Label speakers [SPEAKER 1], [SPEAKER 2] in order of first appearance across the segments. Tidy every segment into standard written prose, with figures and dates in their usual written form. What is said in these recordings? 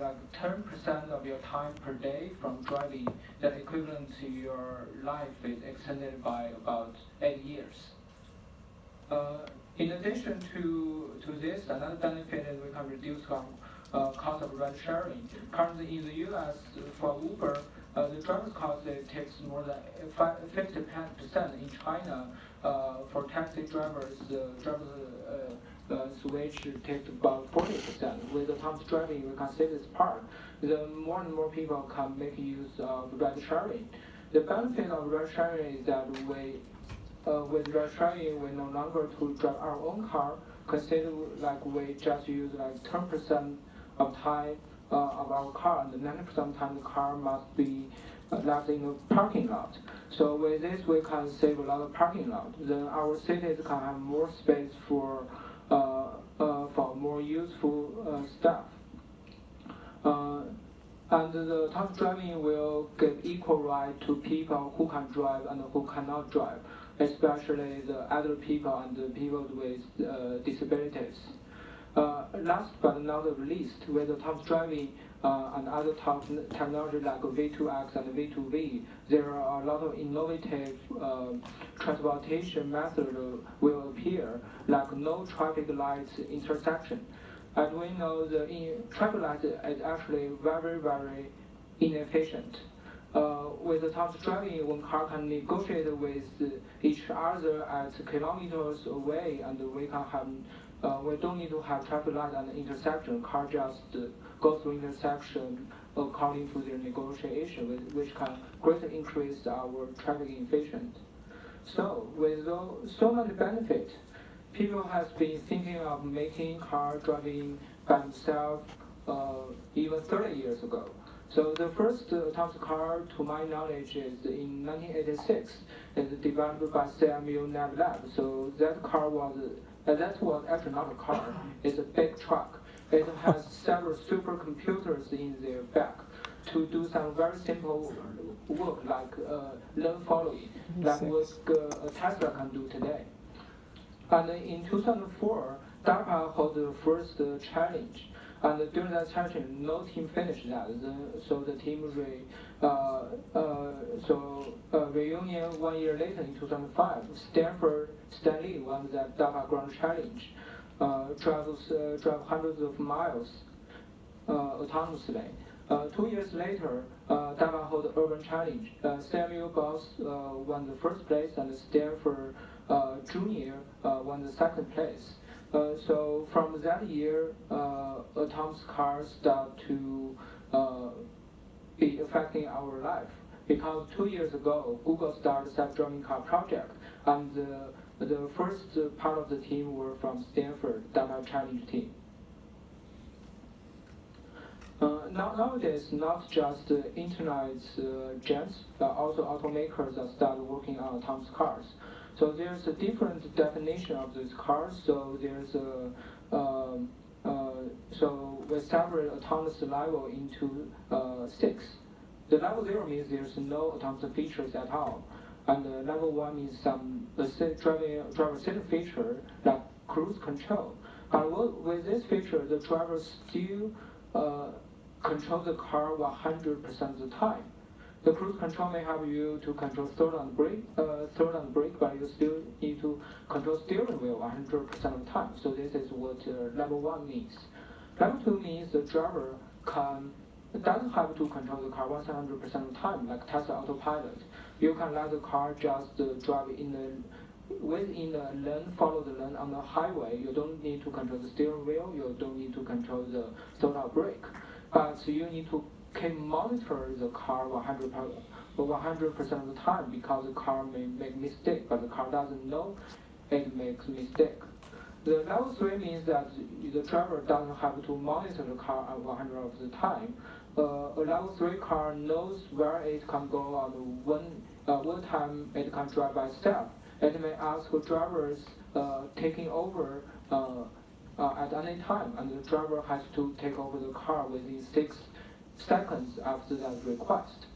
[SPEAKER 1] like 10% of your time per day from driving, that equivalent to your life is extended by about 8 years. In addition to this, another benefit is we can reduce cost of ride sharing. Currently in the U.S., for Uber, the driver's cost it takes more than 50%. In China, for taxi drivers, the driver's switch takes about 40%. With autonomous driving, we can save this part. The more and more people can make use of ride sharing. The benefit of ride sharing is that with ride sharing, we no longer to drive our own car. Consider like we just use like 10% of time of our car, and 90% of time the car must be left in a parking lot. So with this, we can save a lot of parking lot. Then our cities can have more space for more useful stuff. And the autonomous driving will give equal right to people who can drive and who cannot drive, especially the elder people and the people with disabilities. Last but not the least, with autonomous driving and other technology like V2X and V2V, there are a lot of innovative transportation methods will appear, like no traffic lights intersection. As we know, the traffic light is actually very, very inefficient. With autonomous driving, one car can negotiate with each other at kilometers away, and we can have we don't need to have traffic light and intersection. Car just go through intersection according to their negotiation, which can greatly increase our traffic efficiency. So with so many benefits, people have been thinking of making car driving by themselves even 30 years ago. So the first autonomous car, to my knowledge, is in 1986. It's developed by CMU NavLab. So that car was actually not a car. It's a big truck. It has several supercomputers in their back to do some very simple work like lane following, like what a Tesla can do today. And in 2004, DARPA held the first challenge. And during that challenge, no team finished that. So the team reunion 1 year later in 2005, Stanford Stanley won that DARPA Grand Challenge. Drive hundreds of miles autonomously. 2 years later, DARPA held the Urban Challenge. Samuel Gauss won the first place, and Stanford Junior won the second place. So from that year, autonomous cars start to be affecting our life. Because 2 years ago, Google started self-driving car project, and the first part of the team were from Stanford DARPA Challenge team. Nowadays, not just internet giants, but also automakers are started working on autonomous cars. So there's a different definition of these cars. So there's so we separate autonomous level into 6. The level 0 means there's no autonomous features at all, and level 1 means some driver assistance feature like cruise control. But with this feature, the driver still control the car 100% of the time. The cruise control may help you to control third on brake, but you still need to control steering wheel 100% of the time. So this is what level 1 means. Level 2 means the driver doesn't have to control the car 100% of the time, like Tesla Autopilot. You can let the car just drive within the lane, follow the lane on the highway. You don't need to control the steering wheel. You don't need to control the throttle brake. But you need to can monitor the car 100% of the time, because the car may make mistake, but the car doesn't know it makes mistake. The level 3 means that the driver doesn't have to monitor the car 100% of the time. A level 3 car knows where it can go and what time it can drive by itself. It may ask drivers taking over at any time, and the driver has to take over the car within 6 seconds after that request.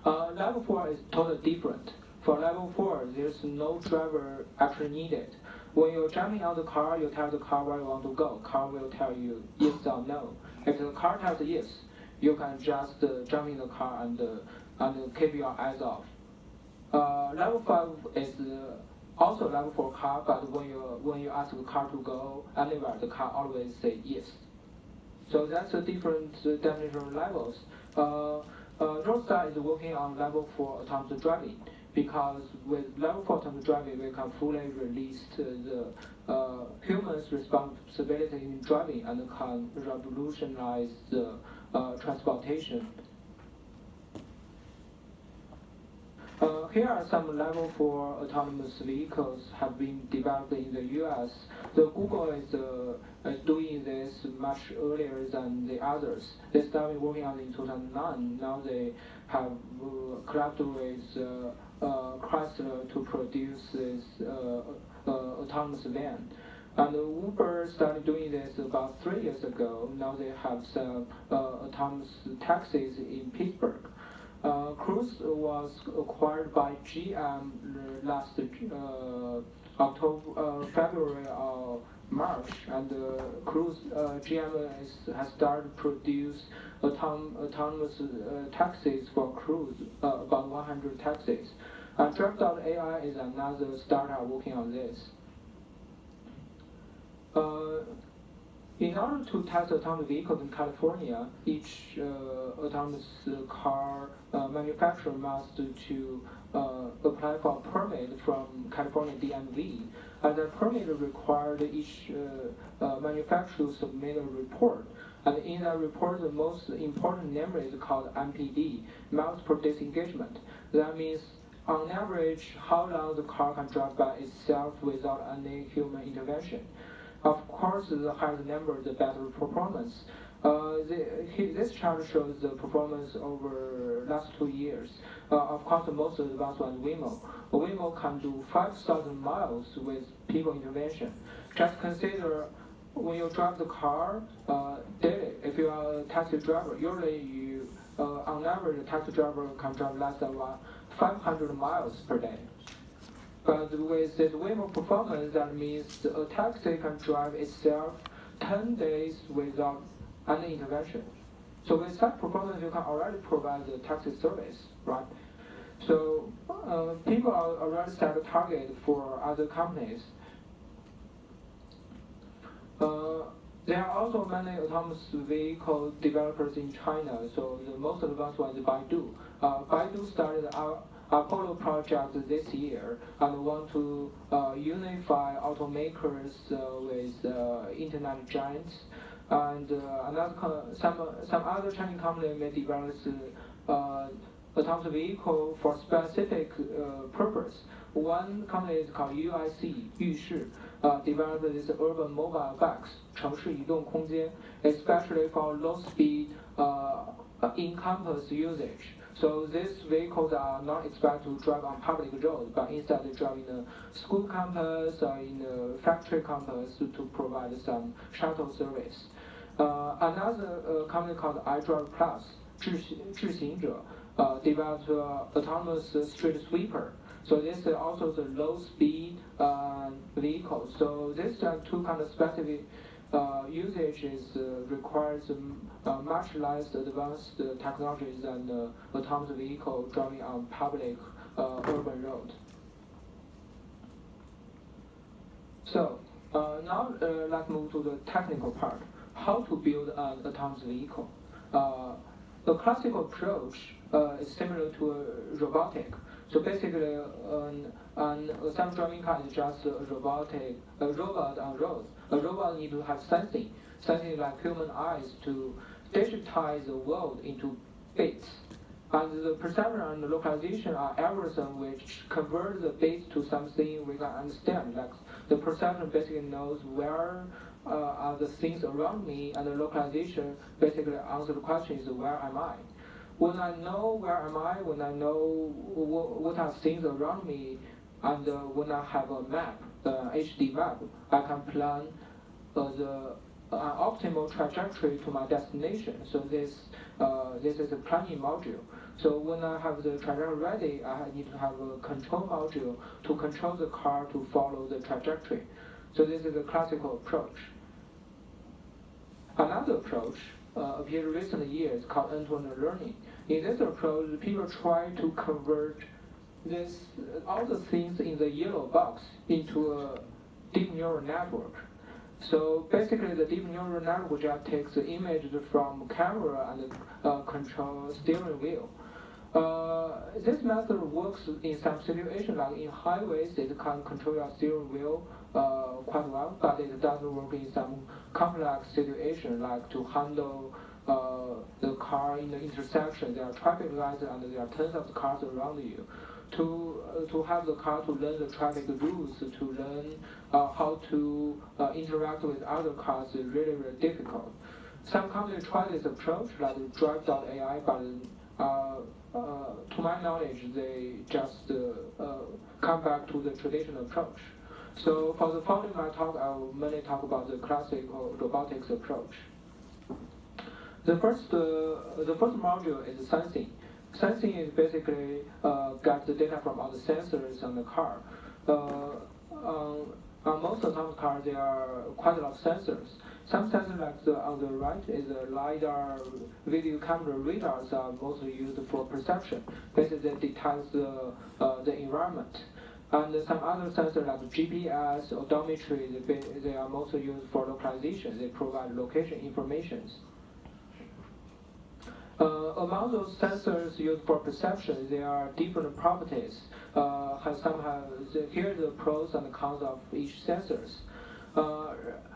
[SPEAKER 1] Level 4 is totally different. For level 4, there's no driver actually needed. When you're jumping out of the car, you tell the car where you want to go. Car will tell you yes or no. If the car tells yes, you can just jump in the car and keep your eyes off. Level 5 is also level for car, but when you ask the car to go anywhere, the car always say yes. So that's the different definition of levels. Roadstar is working on level 4 autonomous driving, because with level 4 autonomous driving, we can fully release the human's responsibility in driving and can revolutionize the transportation. Here are some level 4 autonomous vehicles have been developed in the U.S. So Google is doing this much earlier than the others. They started working on it in 2009. Now they have collaborated with Chrysler to produce this autonomous van. And Uber started doing this about 3 years ago. Now they have some autonomous taxis in Pittsburgh. Cruise was acquired by GM last February or March, and Cruise GM has started to produce autonomous taxis for Cruise, about 100 taxis. Drive.ai is another startup working on this. In order to test autonomous vehicles in California, each autonomous car manufacturer must to apply for a permit from California DMV. And the permit required each manufacturer to submit a report. And in that report, the most important number is called MPD, miles per disengagement. That means, on average, how long the car can drive by itself without any human intervention. Of course, the higher the number, the better performance. This chart shows the performance over last 2 years. Of course, the most advanced one is Waymo. Waymo can do 5,000 miles with people intervention. Just consider when you drive the car daily. If you are a taxi driver, usually on average, a taxi driver can drive less than 500 miles per day. But with this Waymo performance, that means a taxi can drive itself 10 days without any intervention. So with such performance, you can already provide the taxi service, right? So people are already set a target for other companies. There are also many autonomous vehicle developers in China. So the most advanced one is Baidu. Baidu started Apollo project this year and want to unify automakers with internet giants. And some other Chinese companies may develop autonomous vehicle for specific purpose. One company is called UIC, Yushi, developed this urban mobile bus, 城市移动空间, especially for low-speed in-campus usage. So these vehicles are not expected to drive on public roads, but instead they drive in a school campus or in a factory campus to provide some shuttle service. Another company called iDrive Plus, 智行者, developed autonomous street sweeper. So this is also the low-speed vehicle. So this two kind of specific usage requires much less advanced technologies than autonomous vehicle driving on public urban road. So now let's move to the technical part. How to build an autonomous vehicle? The classical approach is similar to a robotic. So basically, an self-driving car is just a robot on road. A robot needs to have something like human eyes to digitize the world into bits. And the perception and the localization are algorithms which convert the bits to something we can understand. Like the perception basically knows where are the things around me, and the localization basically answers the question is where am I? When I know where am I, when I know what are things around me, and when I have a map, HD map, I can plan the optimal trajectory to my destination. So this is a planning module. So when I have the trajectory ready, I need to have a control module to control the car to follow the trajectory. So this is a classical approach. Another approach appeared in recent years called end-to-end learning. In this approach, people try to convert all the things in the yellow box into a deep neural network. So basically, the deep neural network just takes the images from camera and control steering wheel. This method works in some situations, like in highways, it can control your steering wheel quite well, but it doesn't work in some complex situations, like to handle the car in the intersection. There are traffic lights and there are tons of cars around you. To have the car to learn the traffic rules, to learn how to interact with other cars is really, really difficult. Some companies try this approach, like Drive.ai, but to my knowledge, they just come back to the traditional approach. So for the following my talk, I will mainly talk about the classical robotics approach. The first module is sensing. Sensing is basically get the data from all the sensors on the car. On most autonomous cars, there are quite a lot of sensors. Some sensors, like on the right, is a LiDAR video camera radars are mostly used for perception. Basically, they detect the environment. And some other sensors like GPS, odometry, they are mostly used for localization. They provide location information. Among those sensors used for perception, there are different properties. Here are the pros and cons of each sensors.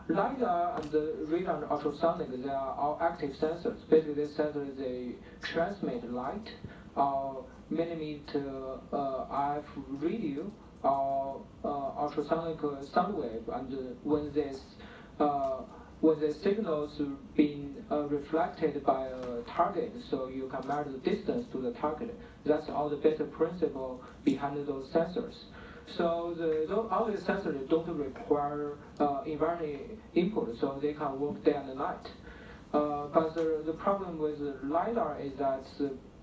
[SPEAKER 1] LiDAR and the radar and ultrasonic, they are all active sensors. Basically, this sensor they transmit light or millimeter RF radio or ultrasonic sound wave, and when the signals being reflected by a target, so you can measure the distance to the target. That's all the basic principle behind those sensors. So all these sensors don't require environment input, so they can work day and night. But the problem with LiDAR is that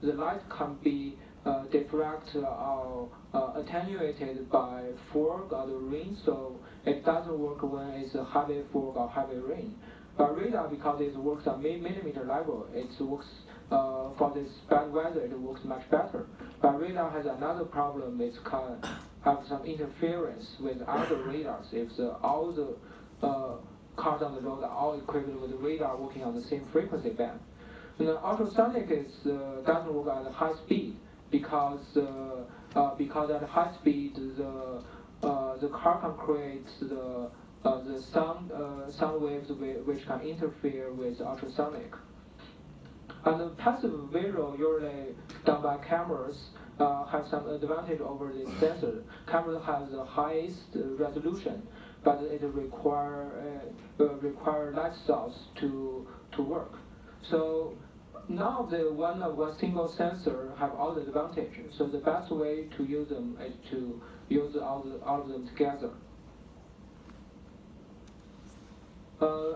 [SPEAKER 1] the light can be diffracted or attenuated by fog or the rain, so it doesn't work when it's a heavy fog or heavy rain. But radar, because it works at millimeter level, it works for this bad weather, it works much better. But radar has another problem, it can have some interference with other radars if all the cars on the road are all equipped with radar working on the same frequency band. And ultrasonic doesn't work at high speed because at high speed the car can create the sound waves which can interfere with ultrasonic. And the passive visual usually done by cameras have some advantage over the sensor. Camera has the highest resolution, but it require light source to work. So now one single sensor have all the advantages. So the best way to use them is to use all of them together.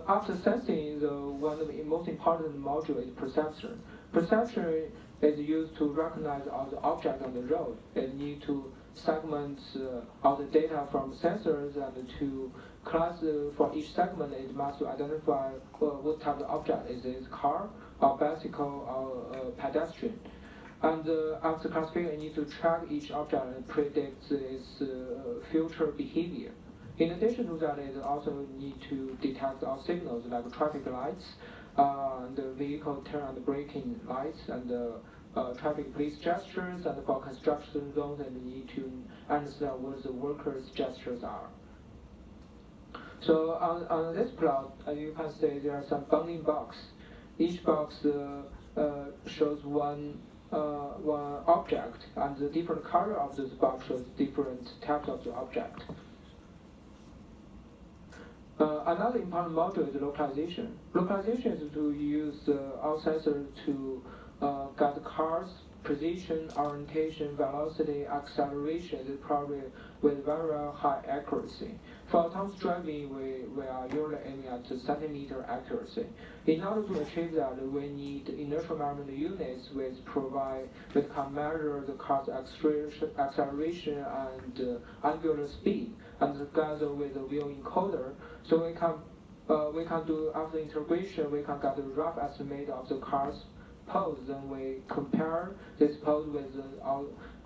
[SPEAKER 1] After sensing, one of the most important module is perception. Perception is used to recognize all the objects on the road. It needs to segment all the data from sensors and to class for each segment. It must identify what type of object is it, car or bicycle or pedestrian. And after classification, it needs to track each object and predict its future behavior. In addition to that, it also needs to detect all signals like traffic lights, the vehicle turn and braking lights, and traffic police gestures, and for construction zones, and need to understand what the workers' gestures are. So on this plot, you can see there are some bounding box. Each box shows one object, and the different color of this box shows different types of the object. Another important module is localization. Localization is to use all sensors to get the car's position, orientation, velocity, acceleration, probably with very, very high accuracy. For autonomous driving, we are usually aiming at centimeter accuracy. In order to achieve that, we need inertial measurement units which can measure the car's acceleration and angular speed, and together with the wheel encoder, so we can we can do after integration, we can get a rough estimate of the car's pose. Then we compare this pose with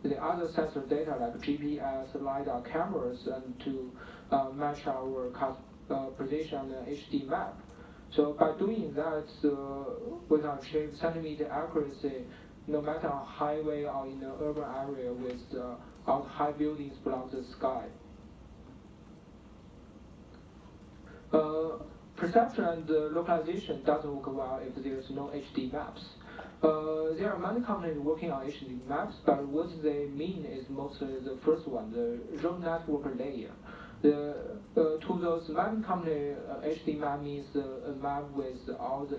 [SPEAKER 1] the other sensor data like GPS, LiDAR cameras, and to match our car's position on the HD map. So by doing that, we can achieve centimeter accuracy no matter on highway or in the urban area with high buildings block the sky. Perception and localization doesn't work well if there's no HD maps. There are many companies working on HD maps, but what they mean is mostly the first one, the road network layer. To those mapping companies, HD map means a map with all the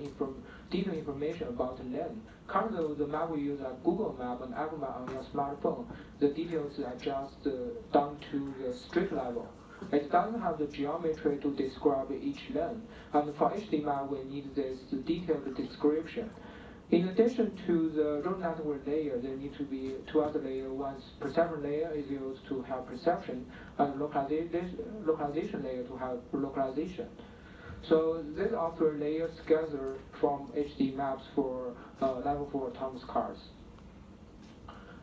[SPEAKER 1] detailed information about the lane. Currently, the map we use like Google Map and Apple Map on your smartphone, the details are just down to the street level. It doesn't have the geometry to describe each lane, and for HD map we need this detailed description. In addition to the road network layer, there need to be two other layers. One perception layer is used to have perception, and localization layer to have localization. So these are three layers together from HD maps for level 4 autonomous cars.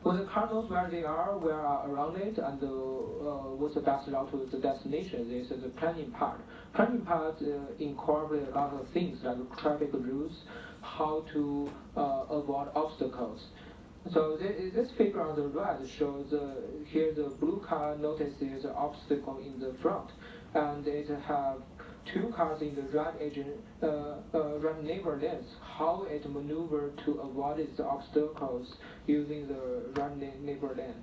[SPEAKER 1] When the car knows where they are, where are around it, and what's the best route to the destination, this is the planning part. Planning part incorporates a lot of things like traffic rules, how to avoid obstacles. So this figure on the right shows here the blue car notices an obstacle in the front, and it have two cars in the right neighbor lanes, how it maneuver to avoid the obstacles using the right neighbor lane.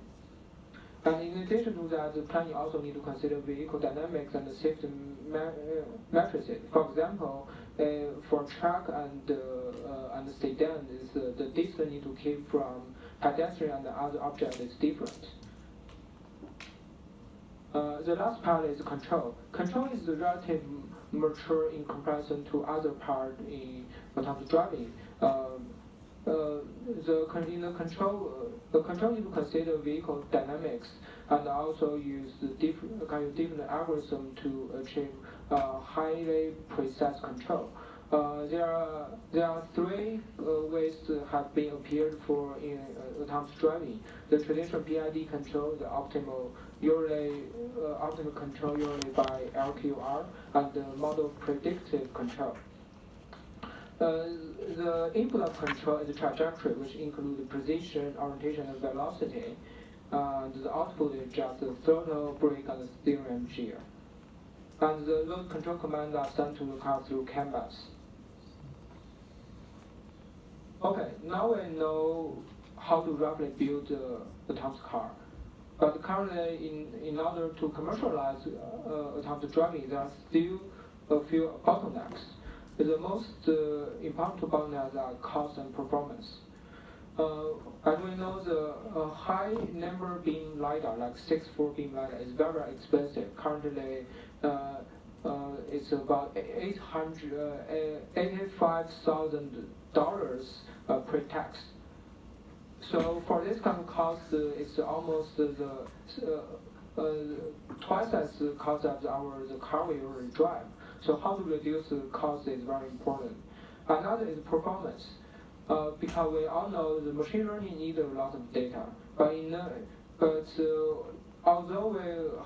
[SPEAKER 1] And in addition to that, the planning also need to consider vehicle dynamics and safety matrices. For example, for truck and sedan, the distance need to keep from pedestrian and other objects is different. The last part is control. Control is relatively mature in comparison to other parts in autonomous driving. The control need to consider vehicle dynamics and also use different algorithm to achieve highly precise control. There are three ways have been appeared for in autonomous driving: the traditional PID control, the optimal control usually by LQR, and the model predictive control. The input of control is the trajectory, which includes position, orientation, and velocity. The output is just the throttle, brake, and the steering gear. And those control commands are sent to the car through CAN bus. Okay, now we know how to roughly build the autonomous car. But currently, in order to commercialize autonomous driving, there are still a few bottlenecks. The most important bottlenecks are cost and performance. As we know, the high number beam LiDAR, like 6-4 beam LiDAR, is very, very expensive. Currently, it's about $85,000 pre-tax. So for this kind of cost, it's almost twice as the cost of the car we already drive. So how to reduce the cost is very important. Another is performance, because we all know the machine learning needs a lot of data. Although we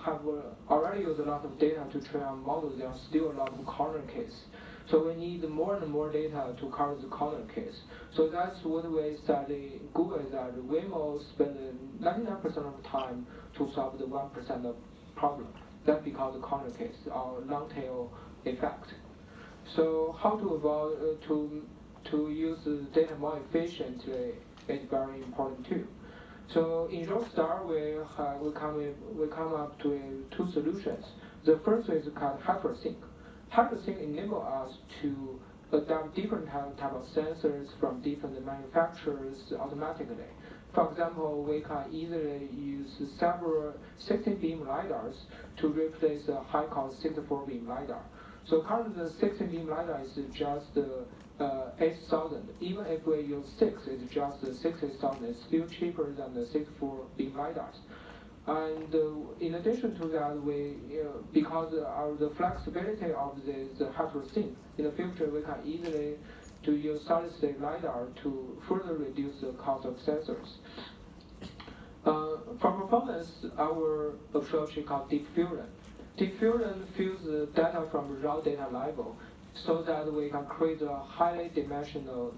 [SPEAKER 1] have already used a lot of data to train our models, there are still a lot of corner cases. So we need more and more data to cover the corner case. So that's what we study Google is that Waymo spend 99% of the time to solve the 1% of problem. That's because of the corner case or long tail effect. So how to avoid to use the data more efficiently is very important too. So in Rockstar, we come up to two solutions. The first is called HyperSync. HyperSync enables us to adapt different type of sensors from different manufacturers automatically. For example, we can easily use several 16-beam LiDARs to replace a high-cost 64-beam LiDAR. So currently the 16-beam LiDAR is just 8,000. Even if we use 6, it's just 60,000. It's still cheaper than the 64-beam LiDARs. And in addition to that, because the flexibility of this HyperSync, in the future we can easily to use solid-state LiDAR to further reduce the cost of sensors. For performance, our approach is called Deep Fusion. Deep Fusion fills the data from raw data level so that we can create a highly dimensional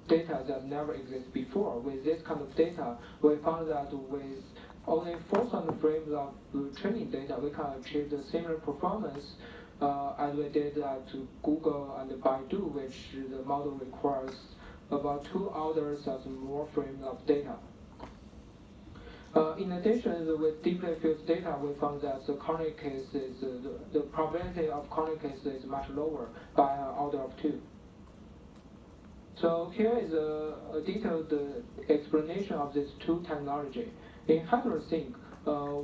[SPEAKER 1] data that never existed before. With this kind of data, we found that with only 4,000 frames of training data, we can achieve the similar performance as we did at Google and Baidu, which the model requires about 2 orders of more frames of data. In addition, with deeply fused data, we found that the corner cases, the probability of corner cases is much lower by an order of 2. So here is a detailed explanation of these two technologies. In HyperSync,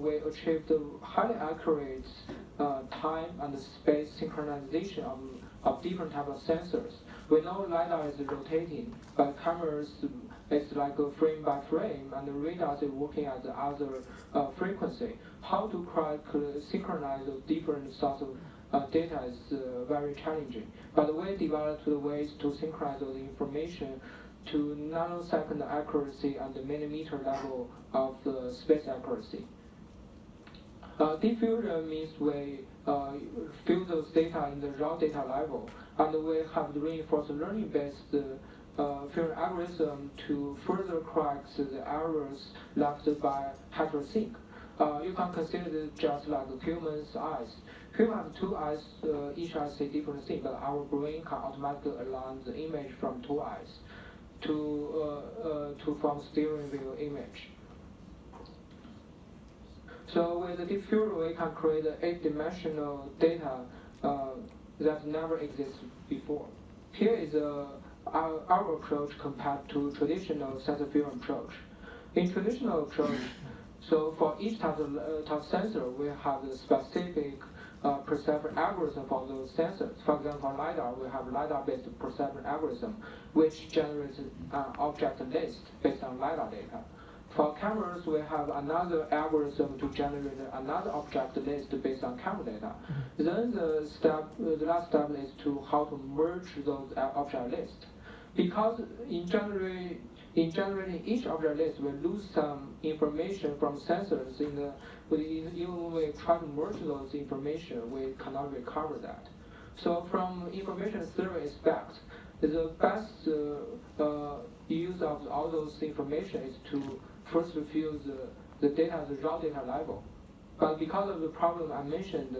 [SPEAKER 1] we achieved highly accurate time and space synchronization of different types of sensors. We know LiDAR is rotating, but cameras it's like a frame by frame, and the radar is working at the other frequency. How to synchronize those different sorts of data is very challenging. But we developed ways to synchronize those information to nanosecond accuracy and the millimeter level of the space accuracy. Deep fusion means we fill those data in the raw data level, and we have the reinforced learning-based fusion algorithm to further correct the errors left by HyperSync. You can consider it just like a human's eyes. Human have 2 eyes, each eye see different things, but our brain can automatically align the image from 2 eyes to form steering wheel image. So with the Deep Fusion, we can create 8-dimensional data that never existed before. Here is our approach compared to traditional sensor fusion approach. In traditional approach, so for each type of sensor, we have a specific perception algorithm for those sensors. For example, for LiDAR, we have LiDAR-based perception algorithm, which generates an object list based on LiDAR data. For cameras, we have another algorithm to generate another object list based on camera data. Then the last step is to how to merge those object lists. Because in generating each object list, we lose some information from sensors. Even when we try to merge those information, we cannot recover that. So from information theory aspect, the best use of all those information is to first fuse the data at the raw data level. But because of the problem I mentioned,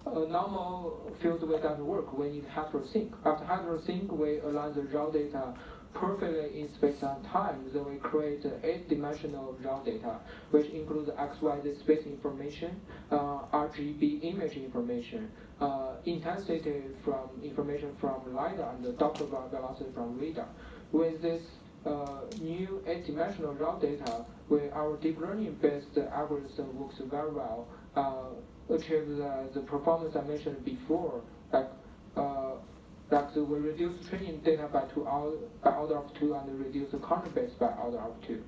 [SPEAKER 1] a normal field way doesn't work. We need HyperSync. After HyperSync, we align the raw data perfectly in space and time. Then we create 8-dimensional raw data, which includes XYZ space information, RGB image information, intensity from information from LiDAR, and the Doppler velocity from radar. With this new 8-dimensional raw data, where our deep learning-based algorithm works very well, achieve the performance I mentioned before, we reduce training data by order of 2 and reduce the corner base by order of 2.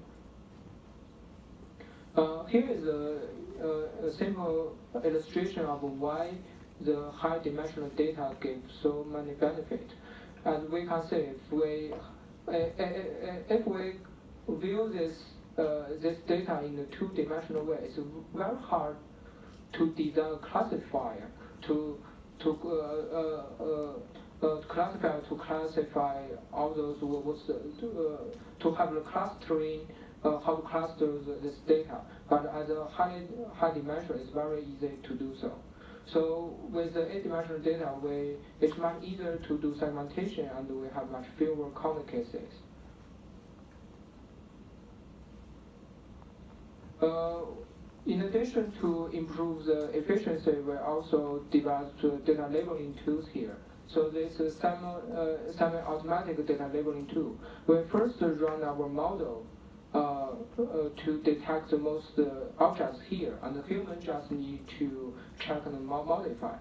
[SPEAKER 1] Here is a simple illustration of why the high dimensional data gives so many benefits. As we can see, if we view this data in a 2-dimensional way, it's very hard to design a classifier to classify all those to have the clustering, how to cluster this data. But as a high dimension, it's very easy to do so. So with the 8-dimensional data, it's much easier to do segmentation, and we have much fewer corner cases. In addition to improve the efficiency, we also developed data labeling tools here. So this is semi-automatic data labeling tool. We first run our model to detect the most objects here, and the human just need to check and modify.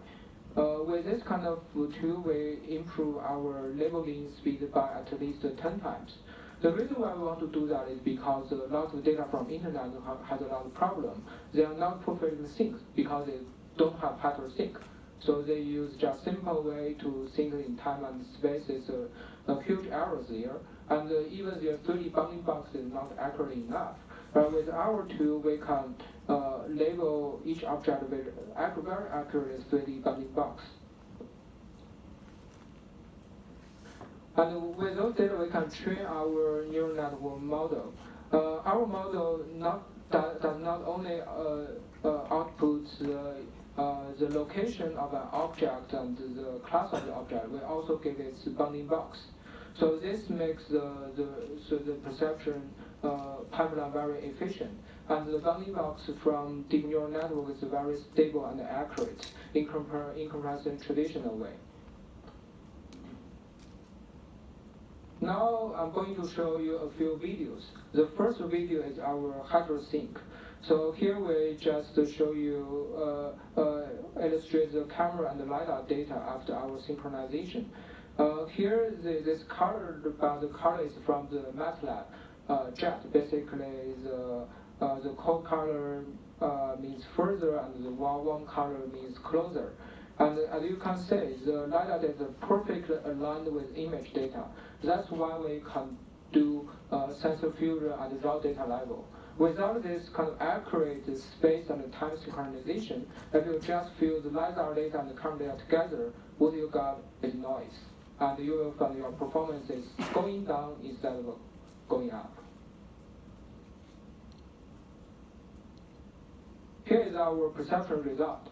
[SPEAKER 1] With this kind of tool, we improve our labeling speed by at least 10 times. The reason why we want to do that is because a lot of data from internet has a lot of problem. They are not perfectly synced because they don't have hyper sync. So they use just simple way to sync in time and space. It's a huge errors there. And even their 3D bounding box is not accurate enough. But with our tool, we can label each object with very accurate 3D bounding box. And with those data, we can train our neural network model. Our model does not only output the location of an object and the class of the object, we also give it bounding box. So this makes the perception pipeline very efficient. And the bounding box from deep neural network is very stable and accurate in comparison to traditional way. Now I'm going to show you a few videos. The first video is our HydroSync. So here we just show you, illustrate the camera and the LiDAR data after our synchronization. Here this color, the color is from the MATLAB jet. Basically, the cold color means further and the warm color means closer. And as you can see, the LiDAR data is perfectly aligned with image data. That's why we can do sensor fusion at the raw data level. Without this kind of accurate space and time synchronization, if you just fuse the LiDAR data and the camera data together, what you got is noise. And you will find your performance is going down instead of going up. Here is our perception result.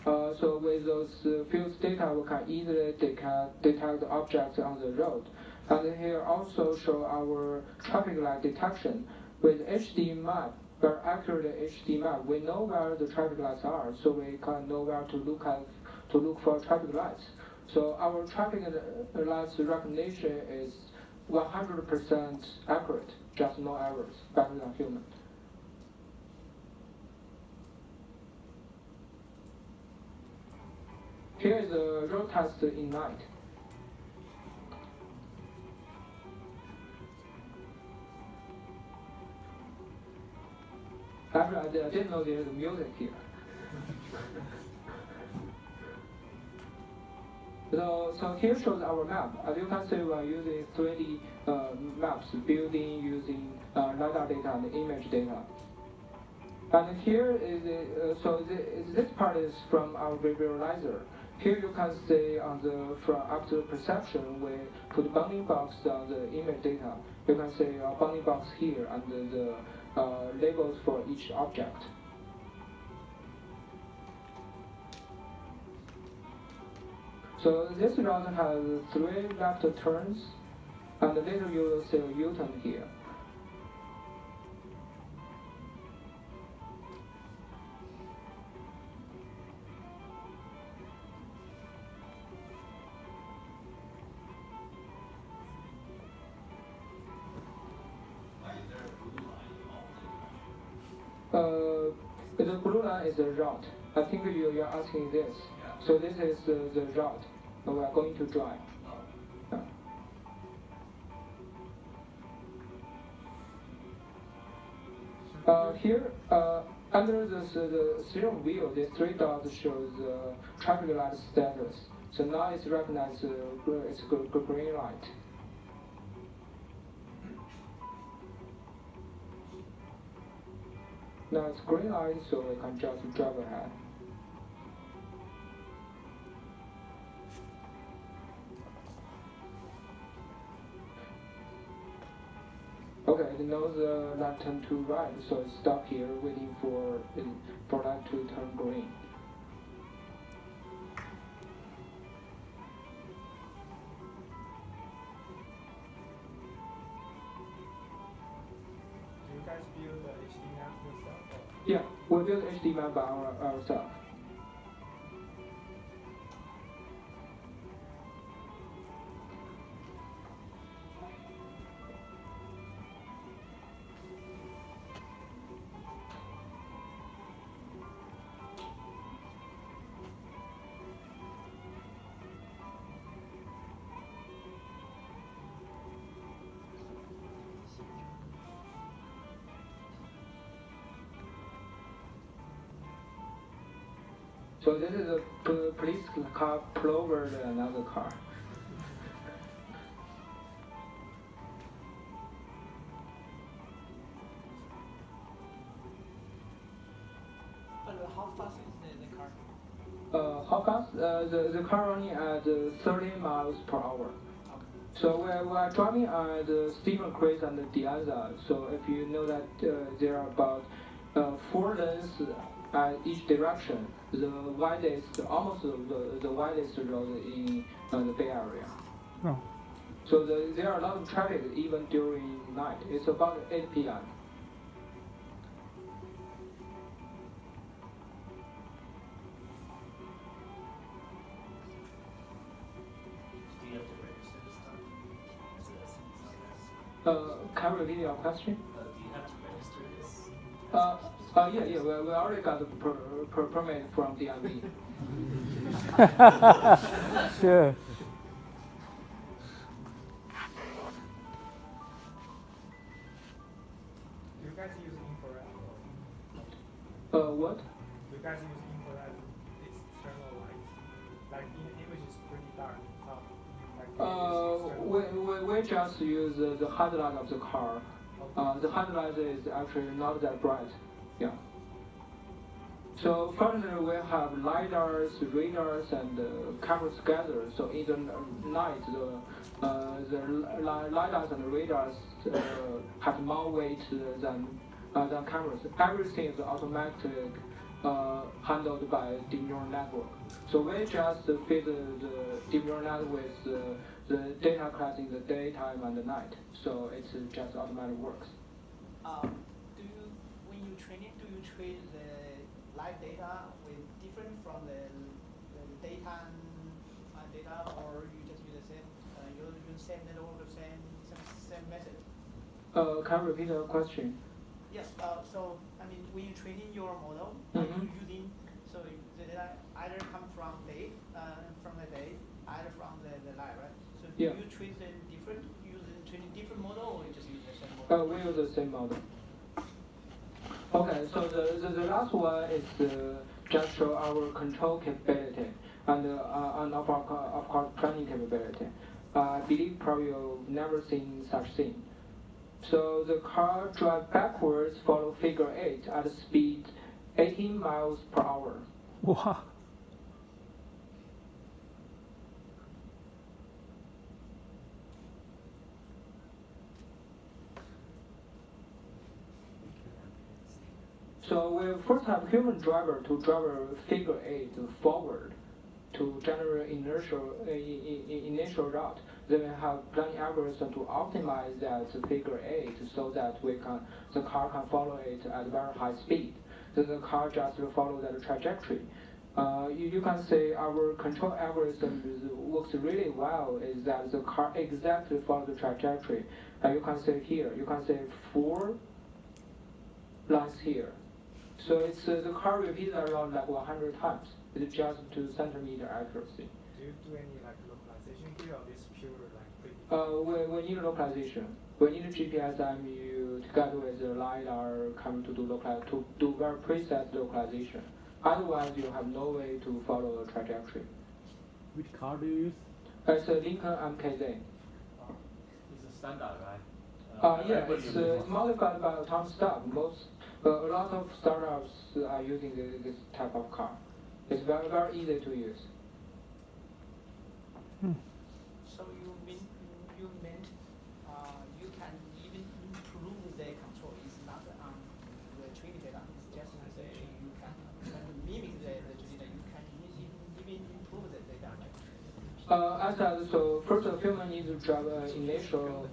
[SPEAKER 1] So with those fused data, we can easily detect objects on the road. And here also show our traffic light detection. With HD map, very accurate HD map, we know where the traffic lights are, so we can know where to look for traffic lights. So our traffic lights recognition is 100% accurate, just no errors, better than human. Here is a road test in night. Actually, I didn't know there is music here. So here shows our map. As you can see, we are using 3D maps, building using LiDAR data and image data. And here is this part is from our visualizer. Here you can see after perception, we put bounding box on the image data. You can see a bounding box here and the labels for each object. So this route has 3 left turns, and later you will see a U-turn here. The blue line is the route. I think you are asking this. So this is the route that we are going to drive. Here, under the steering wheel, the 3 dots shows traffic light status. So now it's recognized it's green light. Now it's green light, so we can just drive ahead. Okay, it knows left turn to right, so it stop here waiting for that to turn green.
[SPEAKER 2] Do you guys build the HD map yourself?
[SPEAKER 1] Yeah, we build HD map by ourselves. So this is a police car pull over another car.
[SPEAKER 3] How fast is the car?
[SPEAKER 1] How fast? The car running at 30 miles per hour. So we are driving at Stephen Chris and Diaza. So if you know that there are about 4 lanes at each direction, the widest, almost the widest road in the Bay Area.
[SPEAKER 4] Oh.
[SPEAKER 1] So there are a lot of traffic even during night. It's about 8 p.m.
[SPEAKER 5] Do you have to register this time? Is it a
[SPEAKER 1] Can you repeat your question?
[SPEAKER 5] do you have to register this?
[SPEAKER 1] Yeah, we already got the permit from DMV.
[SPEAKER 4] Sure.
[SPEAKER 2] Do you guys use infrared?
[SPEAKER 1] What?
[SPEAKER 2] Do you guys use infrared external light? Like image is pretty dark. Like
[SPEAKER 1] We just use the headlight of the car. The headlight is actually not that bright. Yeah. So currently we have lidars, radars, and cameras together. So in the night, the lidars and radars have more weight than cameras. Everything is automatic, handled by deep neural network. So we just feed the deep neural network with the data class in the daytime and the night. So it's just automatic works.
[SPEAKER 3] When you train it, do you train the live data with different from the daytime data, or you just use the same? You use same network, same method.
[SPEAKER 1] Can you repeat the question?
[SPEAKER 3] Yes. So I mean, when you training your model,
[SPEAKER 1] Mhm.
[SPEAKER 3] you using so the data either come from the day, either from the live, right? So do
[SPEAKER 1] Yeah.
[SPEAKER 3] you train them different, training different model, or you just use the same model?
[SPEAKER 1] We use the same model. Okay, so the last one is just show our control capability and of course planning capability. I believe probably you've never seen such thing. So the car drive backwards follow figure 8 at a speed 18 miles per hour.
[SPEAKER 4] Wow.
[SPEAKER 1] So we first have human driver to drive a figure 8 forward to generate initial route. Then we have planning algorithm to optimize that figure 8 so that the car can follow it at very high speed. Then the car just will follow that trajectory. You can say our control algorithm works really well is that the car exactly follows the trajectory. You can say here, you can say 4 lines here. So it's the car repeats around like 100 times. It's just 2 centimeter accuracy.
[SPEAKER 2] do you do any like localization here, or this pure like pretty?
[SPEAKER 1] We need localization. We need a GPS MU together with the LiDAR camera to do very precise localization. Otherwise, you have no way to follow a trajectory.
[SPEAKER 4] Which car do you use?
[SPEAKER 1] It's a Lincoln MKZ.
[SPEAKER 5] It's a standard, right?
[SPEAKER 1] Yeah, it's modified by autonomous staff. A lot of startups are using this type of car. It's very, very easy to use.
[SPEAKER 3] So you meant you can even improve the control. It's not on the training data. It's just you can mimic the data. You can even improve the data.
[SPEAKER 1] I said, so first the human needs to drive an initial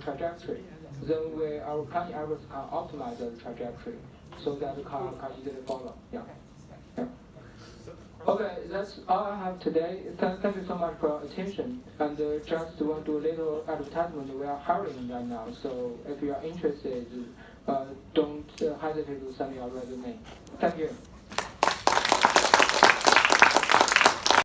[SPEAKER 1] trajectory. Then our planning algorithm can optimize the trajectory so that the car can easily follow. Yeah. Yeah. Okay, that's all I have today. Thank you so much for your attention. And just want to do a little advertisement. We are hiring right now, so if you are interested, don't hesitate to send me your resume. Thank you.